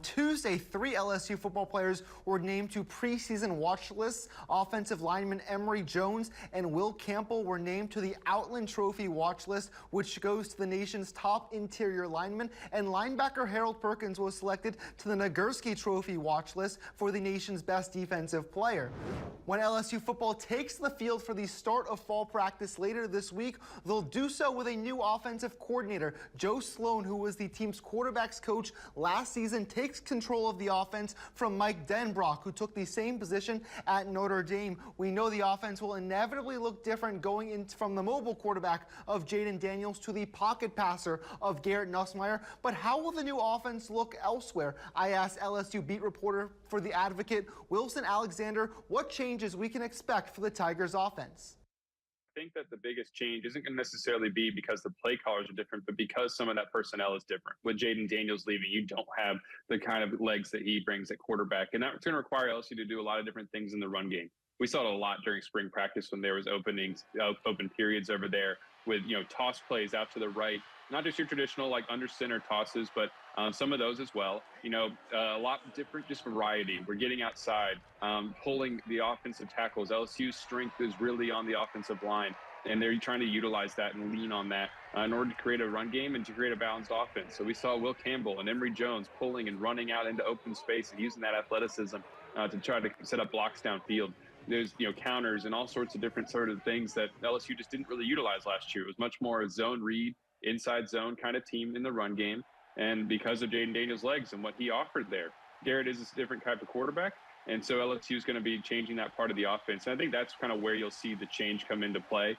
Tuesday, 3 LSU football players were named to preseason watch lists. Offensive lineman Emory Jones and Will Campbell were named to the Outland Trophy watch list, which goes to the nation's top interior linemen. And linebacker Harold Perkins was selected to the Nagurski Trophy watch list for the nation's best defensive player. When LSU football takes the field for the start of fall practice later this week, they'll do so with a new offensive coordinator. Joe Sloan, who was the team's quarterbacks coach last season, takes control of the offense from Mike Denbrock, who took the same position at Notre Dame. We know the offense will inevitably look different going in from the mobile quarterback of Jaden Daniels to the pocket passer of Garrett Nussmeier. But how will the new offense look elsewhere? I asked LSU beat reporter for The Advocate, Wilson Alexander, what changes we can expect for the Tigers offense. I think that the biggest change isn't going to necessarily be because the play callers are different, but because some of that personnel is different. With Jaden Daniels leaving, you don't have the kind of legs that he brings at quarterback, and that's going to require LSU to do a lot of different things in the run game. We saw it a lot during spring practice when there was open periods over there with, toss plays out to the right, not just your traditional like under center tosses, but some of those as well. A lot different, just variety. We're getting outside, pulling the offensive tackles. LSU's strength is really on the offensive line, and they're trying to utilize that and lean on that in order to create a run game and to create a balanced offense. So we saw Will Campbell and Emory Jones pulling and running out into open space and using that athleticism to try to set up blocks downfield. There's counters and all sorts of different sort of things that LSU just didn't really utilize last year. It was much more a zone read, inside zone kind of team in the run game. And because of Jaden Daniels' legs and what he offered there, Garrett is a different type of quarterback. And so LSU is going to be changing that part of the offense. And I think that's kind of where you'll see the change come into play.